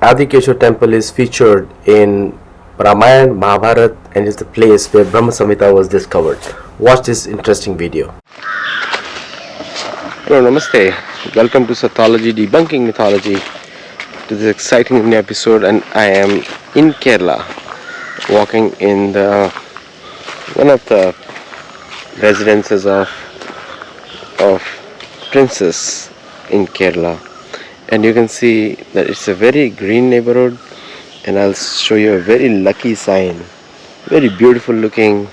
Adikeshava temple is featured in Ramayana, Mahabharata, and is the place where Brahma Samhita was discovered. Watch this interesting video. Hello, Namaste. Welcome to Sattology, debunking mythology. To this exciting new episode, and I am in Kerala, walking in one of the residences of princes in Kerala. And you can see that it's a very green neighborhood, and I'll show you a very lucky sign. Very beautiful looking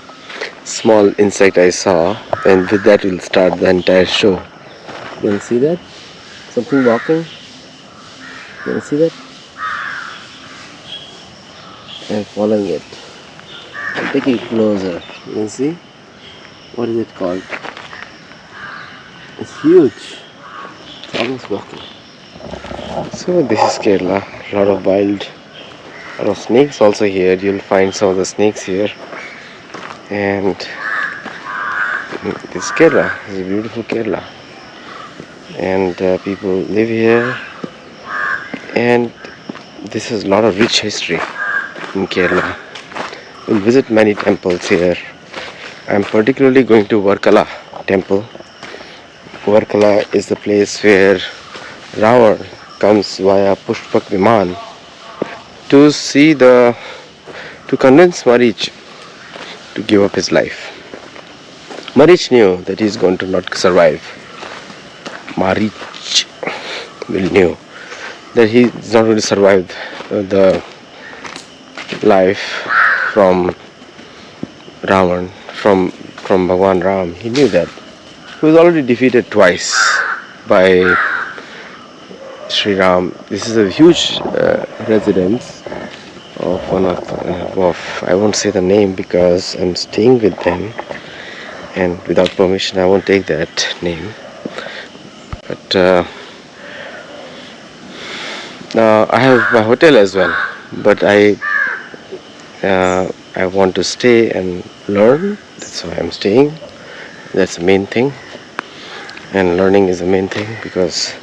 small insect I saw, and with that we'll start the entire show. You can see that? Something walking? You can see that? I'm following it. I'm taking it closer. You can see? What is it called? It's huge. It's almost walking. So this is Kerala. A lot of snakes also here. You'll find some of the snakes here. And this is Kerala. It's a beautiful Kerala. And people live here. And this has a lot of rich history in Kerala. We'll visit many temples here. I'm particularly going to Varkala temple. Varkala is the place where Ravan comes via Pushpak Viman to convince Marich to give up his life. Marich knew that he's going to not survive. Marich knew that he's not going to survive the life from Ravan, from Bhagwan Ram. He knew that. He was already defeated twice by Sri Ram. This is a huge residence of one of I won't say the name because I'm staying with them, and without permission I won't take that name. But I have my hotel as well. But I want to stay and learn. That's why I'm staying. That's the main thing. And learning is the main thing, because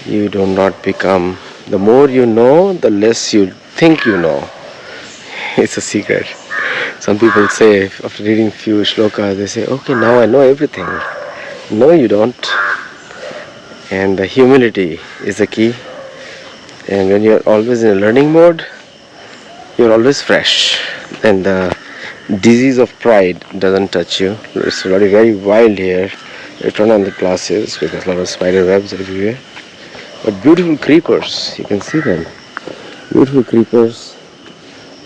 you do not become, the more you know, the less you think you know. It's a secret. Some people say, after reading few shlokas, they say, okay, now I know everything. No, you don't. And the humility is the key. And when you're always in a learning mode, you're always fresh. Then the disease of pride doesn't touch you. It's very wild here. You turn on the glasses because a lot of spider webs everywhere. But beautiful creepers, you can see them. Beautiful creepers,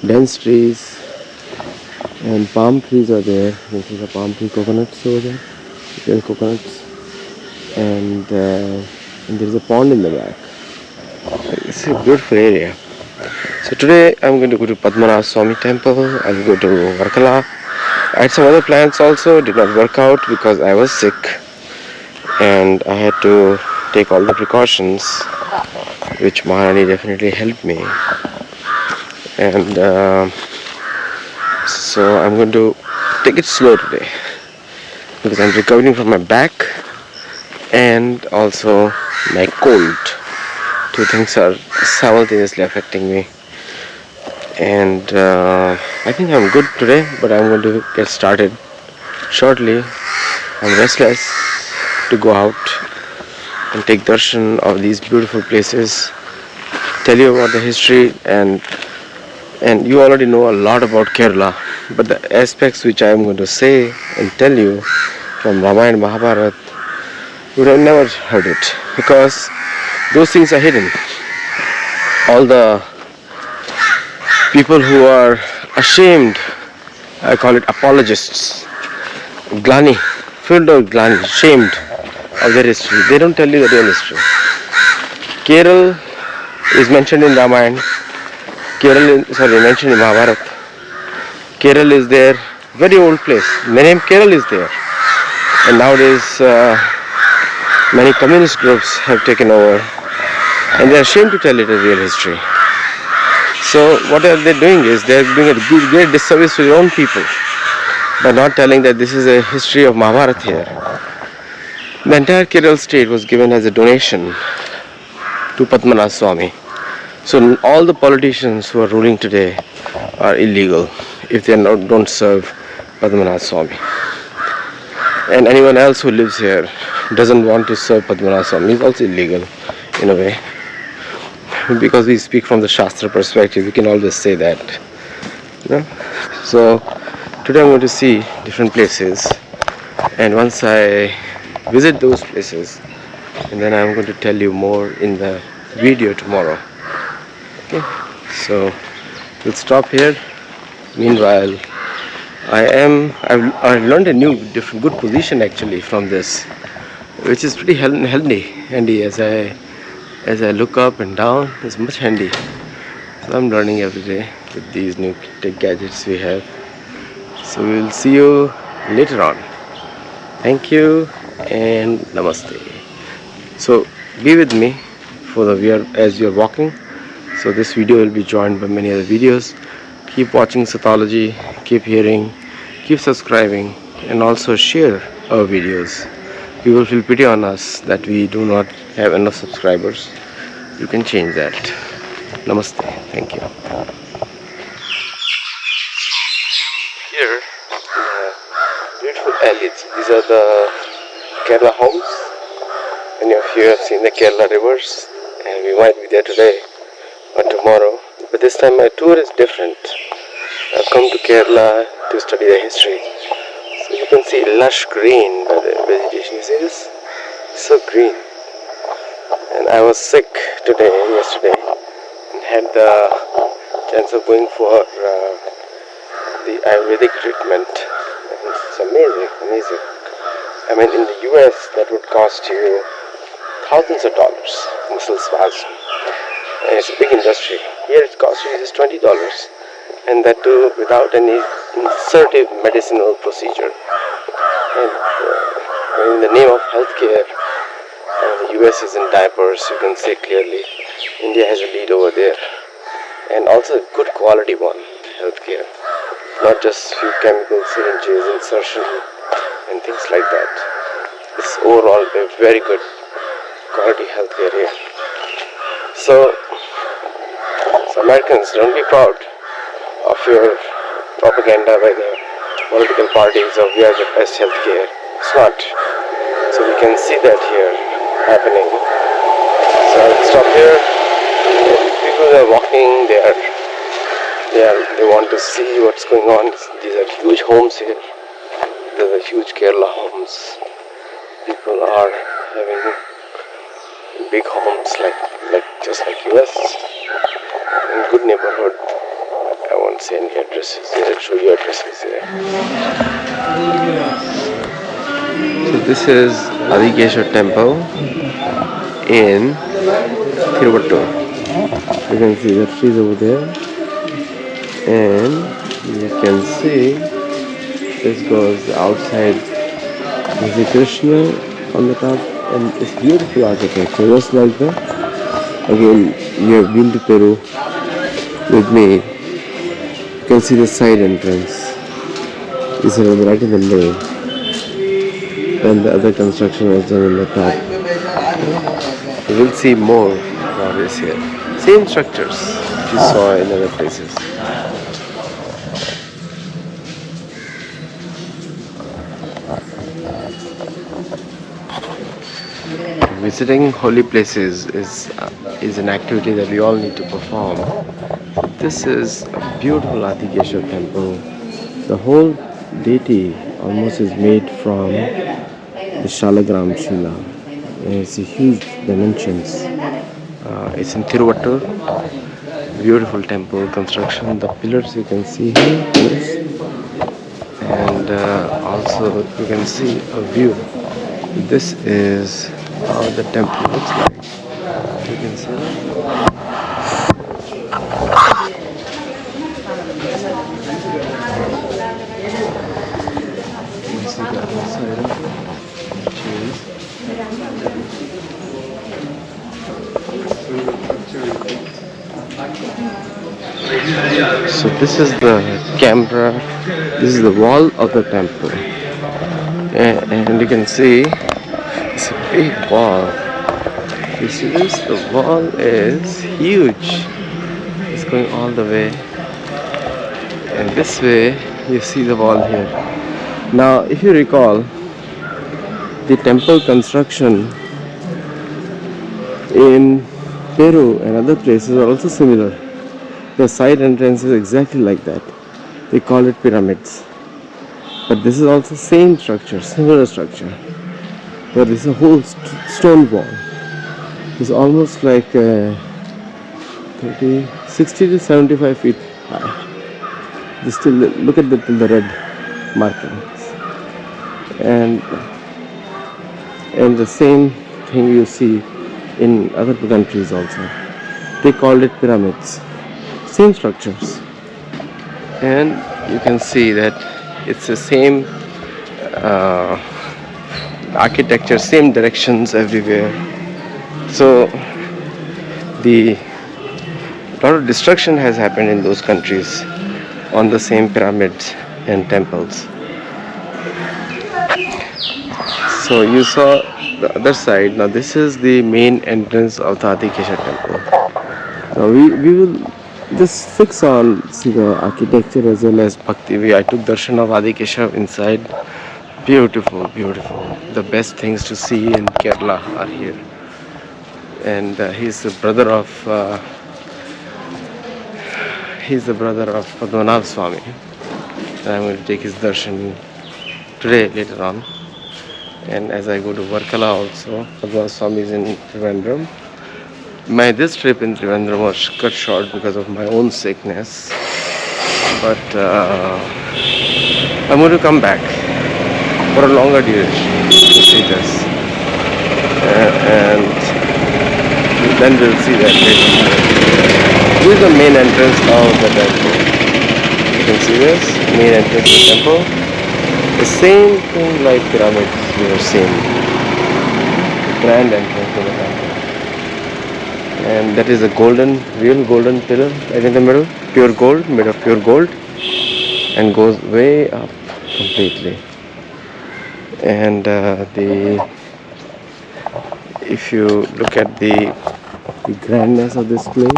dense trees, and palm trees are there. You can see the palm tree coconuts over there. Real coconuts. And there's a pond in the back. It's a beautiful area. So today I'm going to go to Padmanabha Swami temple. I'll go to Varkala. I had some other plans also, did not work out because I was sick and I had to take all the precautions, which Maharani definitely helped me. And so I'm going to take it slow today because I'm recovering from my back and also my cold. Two things are simultaneously affecting me. And I think I'm good today, but I'm going to get started shortly. I'm restless to go out and take darshan of these beautiful places, tell you about the history, and you already know a lot about Kerala, but the aspects which I am going to say and tell you from Ramayana, Mahabharata, you would have never heard it because those things are hidden. All the people who are ashamed, I call it apologists, glani, filled with glani, shamed of their history. They don't tell you the real history. Kerala is mentioned in Ramayana. Mentioned in Mahabharata. Kerala is there, very old place. The name Kerala is there. And nowadays, many communist groups have taken over, and they are ashamed to tell it a real history. So what are they doing is they are doing a great disservice to their own people by not telling that this is a history of Mahabharata here. The entire Kerala state was given as a donation to Padmanabha Swami. So all the politicians who are ruling today are illegal if they don't serve Padmanabha Swami. And anyone else who lives here doesn't want to serve Padmanabha Swami is also illegal in a way. Because we speak from the Shastra perspective, we can always say that. You know? So today I'm going to see different places, and once I visit those places, and then I'm going to tell you more in the video tomorrow. Okay, so we'll stop here. Meanwhile, I've learned a new different good position actually from this, which is pretty handy as I look up and down. It's much handy. So I'm learning every day with these new tech gadgets we have. So we'll see you later on. Thank you and namaste. So be with me for the viewer as you're walking. So this video will be joined by many other videos. Keep watching Sattology, keep hearing, keep subscribing, and also share our videos. People feel pity on us that we do not have enough subscribers. You can change that. Namaste. Thank you. Here, beautiful alleys. These are the Kerala homes. Many of you have seen the Kerala rivers, and we might be there today or tomorrow. But this time my tour is different. I've come to Kerala to study the history. So you can see lush green by the vegetation. You see this? So green. And I was sick yesterday, and had the chance of going for the Ayurvedic treatment. And it's amazing. I mean, in the US that would cost you thousands of dollars, muscle spasm. And it's a big industry. Here it costs you just $20, and that too without any insertive medicinal procedure. And in the name of healthcare, the US is in diapers, you can see clearly. India has a lead over there, and also a good quality one, healthcare. Not just few chemical syringes, insertion, and things like that. It's overall a very good quality healthcare here. So Americans, don't be proud of your propaganda by the political parties of we are the best healthcare. It's not. So we can see that here happening. So I'll stop here. People are walking. They want to see what's going on. These are huge homes here. These are huge Kerala homes. People are having big homes like just like US. In good neighborhood. I won't say any addresses. I'll show you addresses here. So this is Adikeshava temple in Tiruvallur. You can see the trees over there, and you can see this goes outside. You see Krishna on the top, and it's beautiful architecture, just like that. Again, you have been to Peru with me. You can see the side entrance. This is right in the middle, and the other construction was done on the top. You will see more about this here. Same structures you saw in other places. Visiting holy places is an activity that we all need to perform. This is a beautiful Adikeshava temple. The whole deity almost is made from the Shalagram Shila. It's a huge dimensions. It's in Tiruvallur. Beautiful temple construction. The pillars you can see here. Yes. And also you can see a view. This is how the temple looks like. You can see that. So this is the camera, this is the wall of the temple, and you can see it's a big wall. You see this? The wall is huge. going all the way, and this way you see the wall here. Now if you recall, the temple construction in Peru and other places are also similar. The side entrance is exactly like that. They call it pyramids. But this is also same structure, similar structure. But this is a whole stone wall. It's almost like 60 to 75 feet high. Just still look at the red markings. And the same thing you see in other countries also. They called it pyramids. Same structures. And you can see that it's the same architecture, same directions everywhere. So a lot of destruction has happened in those countries on the same pyramids and temples. So you saw the other side. Now this is the main entrance of the Adikeshava temple. Now we will just fix on see the architecture as well as Bhakti. I took darshan of Adikeshava inside. Beautiful, beautiful. The best things to see in Kerala are here. And he's the brother of Padmanabha Swami. And I'm going to take his darshan today later on. And as I go to Varkala also, Padmanabha Swami is in Trivandrum. This trip in Trivandrum was cut short because of my own sickness. But I'm going to come back for a longer duration to see this. And then we'll see that later. This is the main entrance of the temple. You can see this, main entrance of the temple. The same thing like pyramids you have seen. The grand entrance of the temple. And that is a real golden pillar right in the middle. Pure gold, made of pure gold. And goes way up completely. And if you look at the grandness of this place,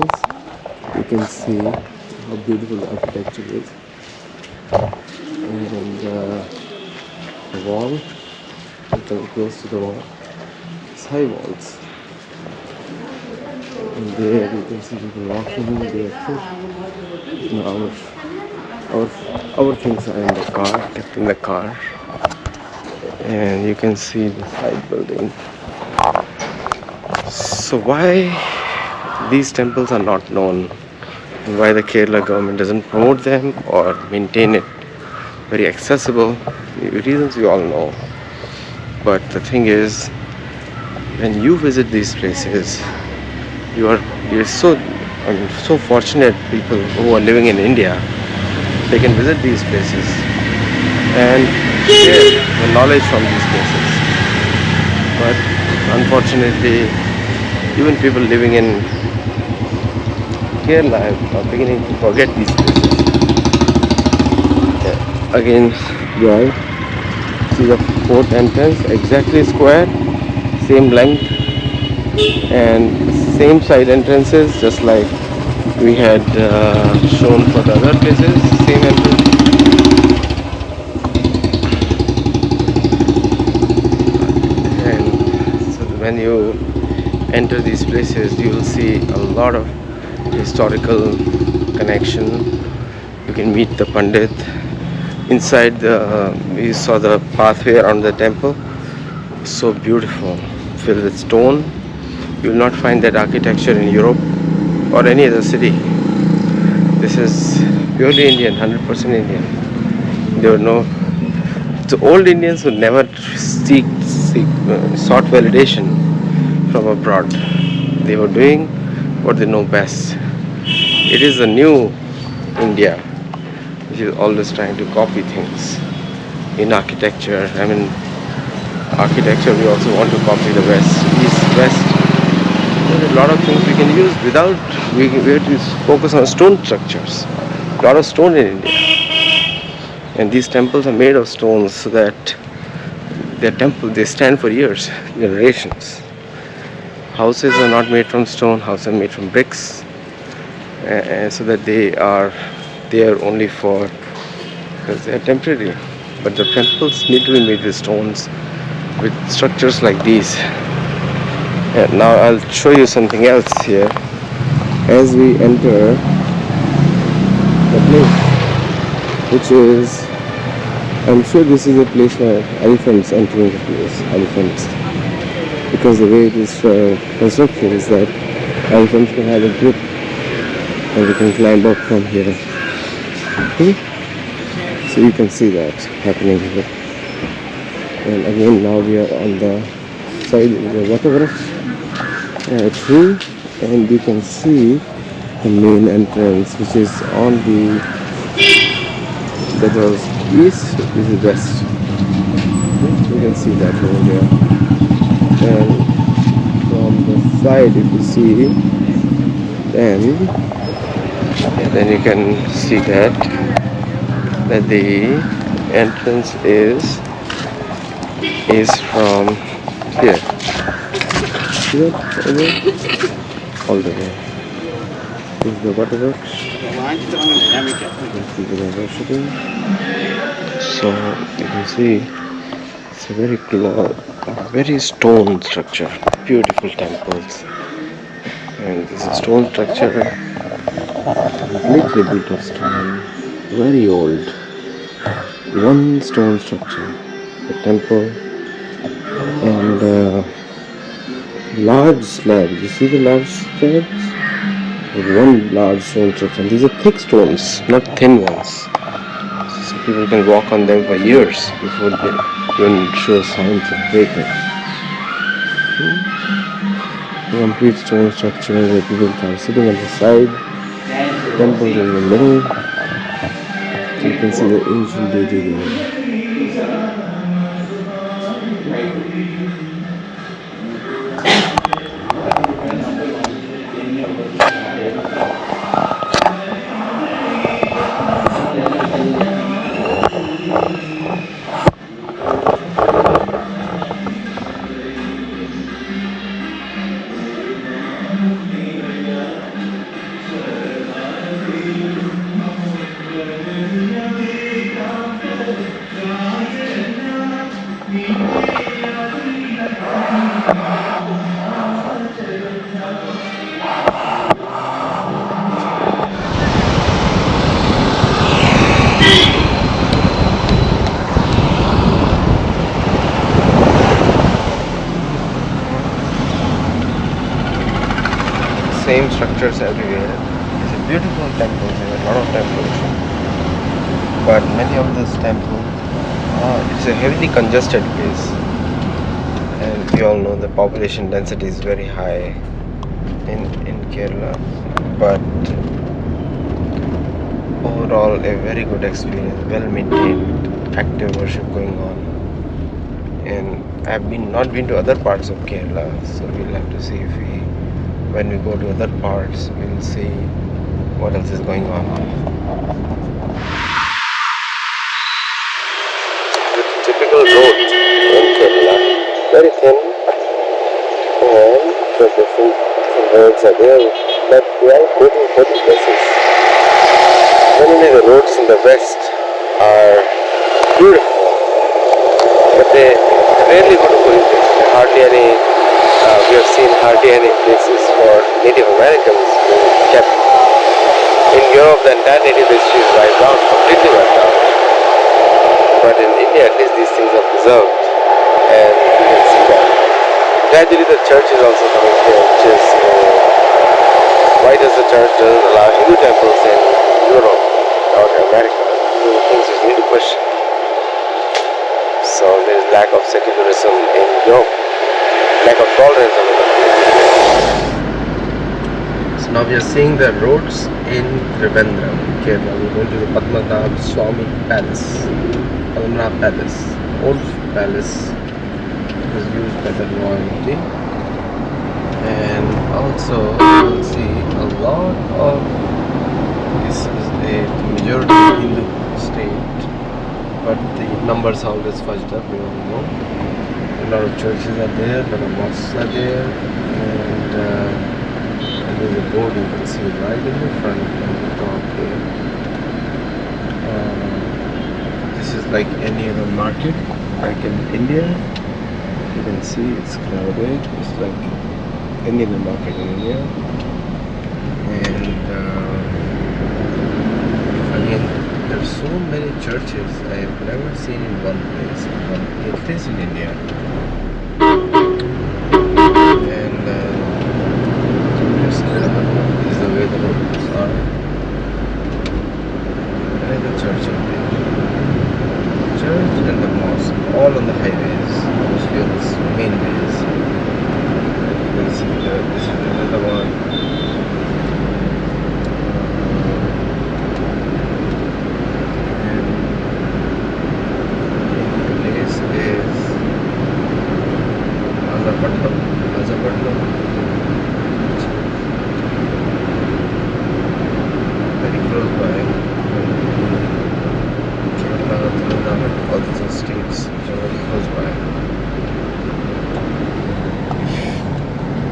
you can see how beautiful the architecture is. And the wall, you come close to the wall, it's high walls. And there you can see people walking, they are food. Now our things are in the car, kept in the car. And you can see the side building. So why these temples are not known? Why the Kerala government doesn't promote them or maintain it very accessible? The reasons we all know. But the thing is, when you visit these places, you're so fortunate people who are living in India. They can visit these places and share the knowledge from these places. But unfortunately, even people living in Kerala are beginning to forget these places. Again, yeah, see the fourth entrance, exactly square, same length, and same side entrances, just like we had shown for the other places, same entrance. When you enter these places, you will see a lot of historical connection. You can meet the Pandit. Inside we saw the pathway around the temple. So beautiful, filled with stone. You will not find that architecture in Europe or any other city. This is purely Indian, 100% Indian. There were no... The old Indians who never sought validation from abroad. They were doing what they know best. It is the new India which is always trying to copy things in architecture. I mean, architecture we also want to copy the West, East, West. There are a lot of things we can use without, we have to focus on stone structures. A lot of stone in India. And these temples are made of stones so that they stand for years, generations. Houses are not made from stone, houses are made from bricks. so that they are there only for, because they are temporary. But the temples need to be made with stones, with structures like these. And now I'll show you something else here. As we enter the place, which is, I'm sure this is a place for elephants entering the place. Elephants, because the way it is constructed is that elephants can have a grip and we can climb up from here. So you can see that happening here. And again, now we are on the side of the water tree, and you can see the main entrance, which is on the, that was east, this is west. You can see that over there. And from the side, if you see, then you can see that the entrance is from here. See that? All the way. This is the waterworks. So you can see it's a very stone structure. Beautiful temples. And this is stone structure, completely built of stone. Very old. One stone structure. The temple. And large slab. You see the large slabs? One large stone structure. These are thick stones, not thin ones. So people can walk on them for years before they even show signs of breaking. A complete stone structure where people are sitting on the side, temple in the middle. So you can see the ancient deity there. Same structures everywhere. It's a beautiful temple. There are a lot of temples, but many of these temples, it's a heavily congested place, and we all know the population density is very high in Kerala. But overall, a very good experience, well maintained, active worship going on. And I've not been to other parts of Kerala, so we'll have to see if when we go to other parts, we'll see what else is going on. The typical road in Kerala, very thin, and the different roads are there, but they are good in certain places. Generally the roads in the west are beautiful, but they rarely go to good places. Hardly any. We have seen hardly any places for Native Americans being kept. In Europe, the entire native history is wiped out, completely wiped out. But in India, at least these things are preserved, and you can see that. Gradually, the church is also coming here, which is why does the church doesn't allow Hindu temples in Europe or America? These are the things which need to question. So there is lack of secularism in Europe. Lack of tolerance of it. So now we are seeing the roads in Trivandrum, Kerala. We are going to the Padmanabha Swami Palace. Padmanabha Palace. Old palace was used by the royalty. And also you will see a lot of, this is a majority Hindu state, but the numbers are always fudged up, we all know. A lot of churches are there, a lot of mosques are there, and There's a board you can see right in the front on the top here. This is like any other market, like in India. You can see it's crowded. It's like any other market in India. And again, there are so many churches I have never seen in one place. One place in India. And this is the way the roads are. Another church over there. Church and the mosque, all on the highways, mostly on the main ways. You can see this is another one. And the place is Azapatnam. Very close by. All these states which are very close by.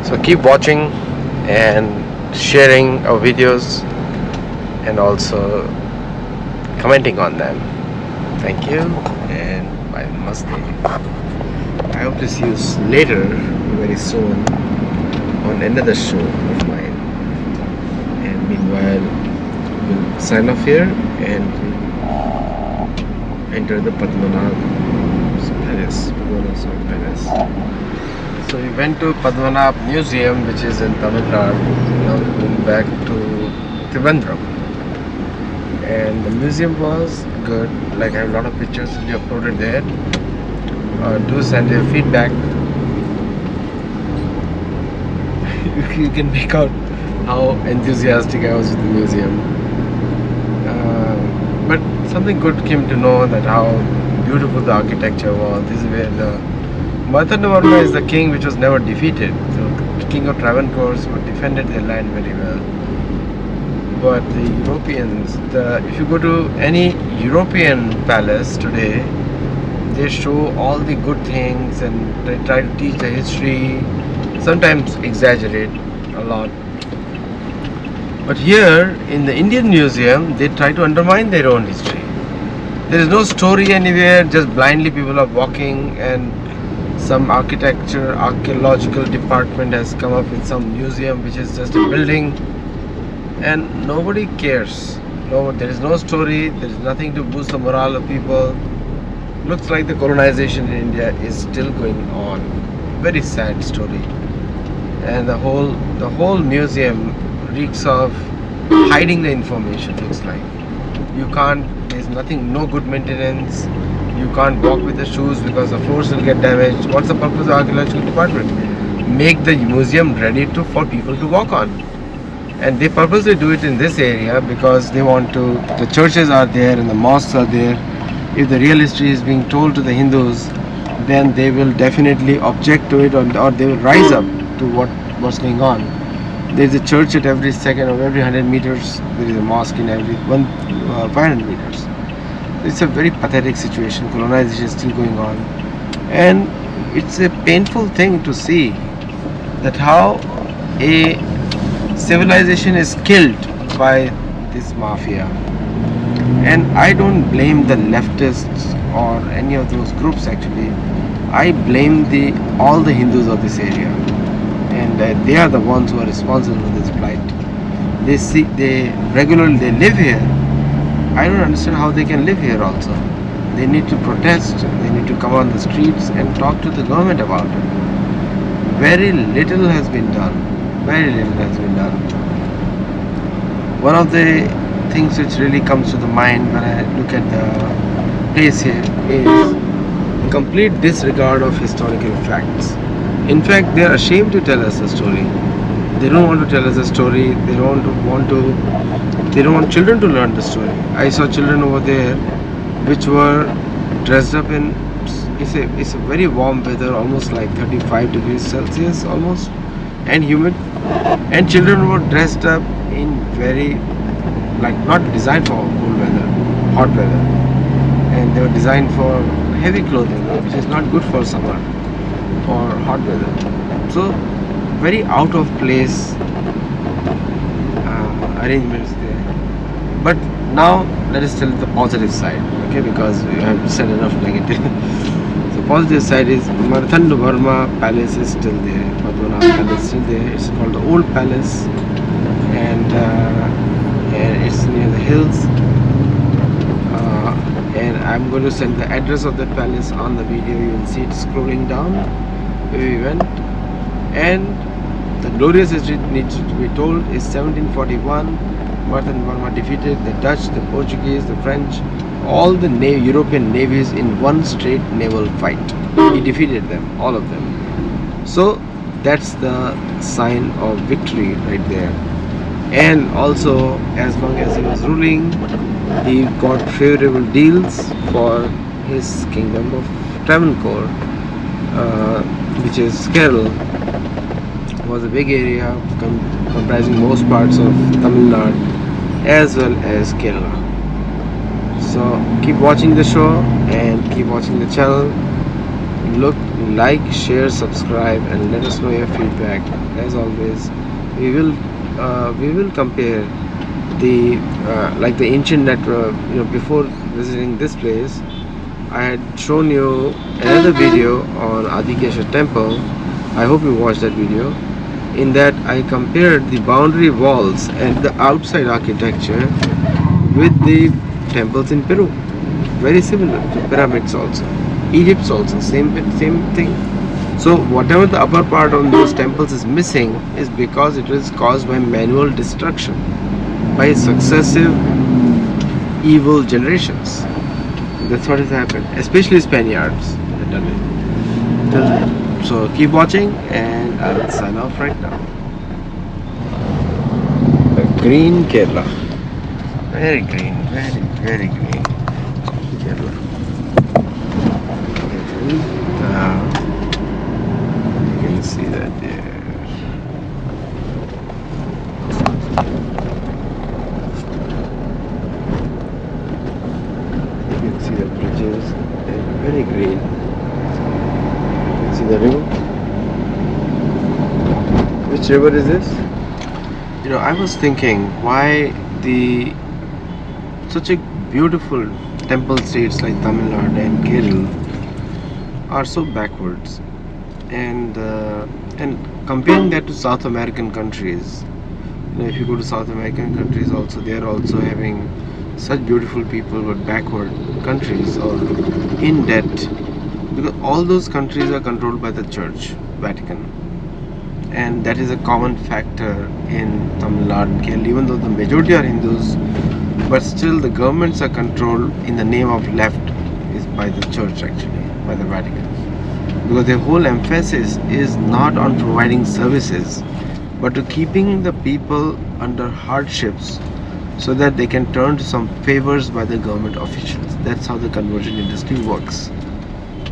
So keep watching and sharing our videos and also commenting on them. Thank you and bye, namaste. I hope to see you later, very soon, on another show of mine. And meanwhile, we'll sign off here and enter the Padmanabha Palace. So we went to Padmanabha Museum, which is in Tamil Nadu. Now we're going back to Trivandrum. And the museum was good. Like I have a lot of pictures to be uploaded there. Do send your feedback. You can make out how enthusiastic I was with the museum. But something good came to know that how beautiful the architecture was. This is where the Mythology is the king which was never defeated. So the king of Travancore defended their land very well. But the Europeans, if you go to any European palace today, they show all the good things and they try to teach the history, sometimes exaggerate a lot. But here in the Indian Museum, they try to undermine their own history. There is no story anywhere, just blindly people are walking, and some archaeological department has come up with some museum which is just a building, and nobody cares. No, there is no story, there is nothing to boost the morale of people. Looks like the colonization in India is still going on. Very sad story. And the whole museum reeks of hiding the information, looks like. You can't, there's nothing, no good maintenance. You can't walk with the shoes because the floors will get damaged. What's the purpose of the archaeological department? Make the museum ready for people to walk on. And they purposely do it in this area because they want to, the churches are there and the mosques are there. If the real history is being told to the Hindus, then they will definitely object to it, or they will rise up to what's going on. There is a church at every second or every 100 meters. There is a mosque in every 500 meters. It's a very pathetic situation. Colonization is still going on, and it's a painful thing to see that how a civilization is killed by this mafia. And I don't blame the leftists or any of those groups actually. I blame all the Hindus of this area. And they are the ones who are responsible for this plight. They regularly live here. I don't understand how they can live here also. They need to protest, they need to come on the streets and talk to the government about it. Very little has been done. Very little has been done. One of the things which really comes to the mind when I look at the place here is complete disregard of historical facts. In fact, they are ashamed to tell us a story. They don't want to tell us a story. They don't want children to learn the story. I saw children over there which were dressed up in, it's a very warm weather, almost like 35 degrees Celsius almost, and humid. And children were dressed up in very, like, not designed for cool weather, hot weather. And they were designed for heavy clothing, which is not good for summer or hot weather. So very out of place arrangements there. But now let us tell the positive side, okay? Because we have said enough negative. The positive side is Marthandavarma Palace is still there. Padmanabha Palace is still there. It's called the Old Palace, and it's near the hills. And I'm going to send the address of that palace on the video. You will see it scrolling down where we went. And the glorious history needs to be told is 1741. Marthandavarma defeated the Dutch, the Portuguese, the French, all the European navies in one straight naval fight. He defeated them, all of them. So that's the sign of victory right there. And also, as long as he was ruling, he got favorable deals for his kingdom of Travancore, which is Kerala. Was a big area comprising most parts of Tamil Nadu as well as Kerala. So keep watching the show and keep watching the channel. Look, like, share, subscribe, and let us know your feedback. As always, we will compare the like the ancient network. Before visiting this place, I had shown you another video on Adikeshava temple. I hope you watched that video. In that I compared the boundary walls and the outside architecture with the temples in Peru. Very similar to pyramids also. Egypt also, same thing. So whatever the upper part on those temples is missing is because it was caused by manual destruction by successive evil generations. That's what has happened, especially Spaniards have done it. So keep watching, and I will sign off right now. Green Kerala. Very green, very green Kerala. You can see that there. You can see the bridges, and very green. See the river? Which river is this? I was thinking why such a beautiful temple states like Tamil Nadu and Kerala are so backwards, and comparing that to South American countries. If you go to South American countries also, they are also having such beautiful people, but backward countries or in debt. Because all those countries are controlled by the Church, Vatican, and that is a common factor in Tamil Nadu and Kerala. Even though the majority are Hindus, but still the governments are controlled in the name of left is by the Church, actually, by the Vatican. Because their whole emphasis is not on providing services, but to keeping the people under hardships so that they can turn to some favors by the government officials. That's how the conversion industry works.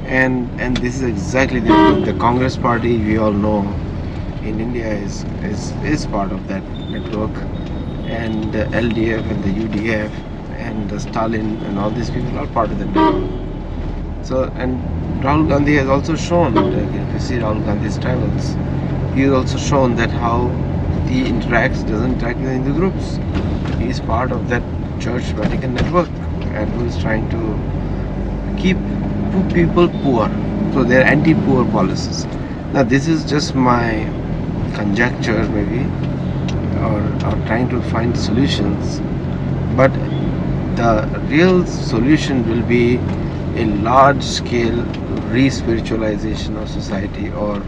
And this is exactly the Congress party, we all know in India is part of that network, and the LDF and the UDF and the Stalin and all these people are part of the network. So, and Rahul Gandhi has also shown, if you see Rahul Gandhi's travels, he has also shown that how he doesn't interact with the Hindu groups. He is part of that Church Vatican network, and who is trying to keep people poor. So they are anti-poor policies. Now this is just my conjecture maybe, or trying to find solutions, but the real solution will be a large scale re-spiritualization of society, or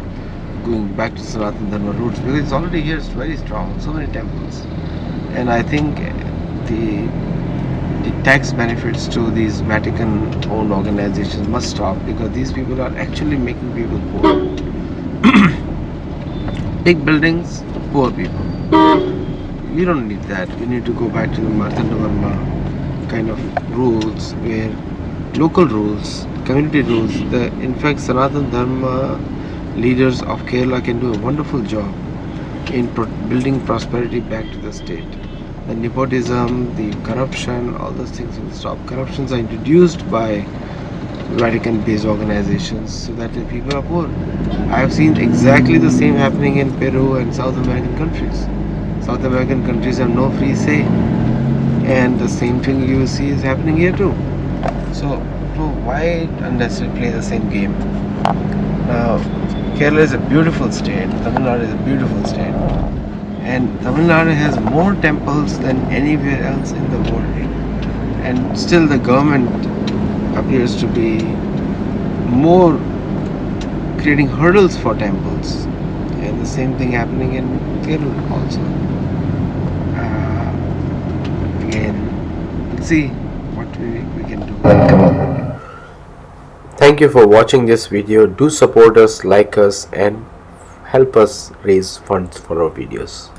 going back to Sanatana Dharma roots, because it's already here, it's very strong, so many temples. And I think the tax benefits to these Vatican-owned organizations must stop, because these people are actually making people poor. Big buildings, poor people. We don't need that. We need to go back to the Marthandavarma kind of rules, where local rules, community rules. In fact, Sanatana Dharma leaders of Kerala can do a wonderful job in building prosperity back to the state. The nepotism, the corruption, all those things will stop. Corruptions are introduced by Vatican-based organizations so that the people are poor. I have seen exactly the same happening in Peru and South American countries. South American countries have no free say, and the same thing you see is happening here too. So why unnecessarily play the same game? Now, Kerala is a beautiful state, Tamil Nadu is a beautiful state, and Tamil Nadu has more temples than anywhere else in the world, and still the government appears to be more creating hurdles for temples, and the same thing happening in Kerala also. Again, let's see what we can do. Thank you for watching this video. Do support us, like us, and help us raise funds for our videos.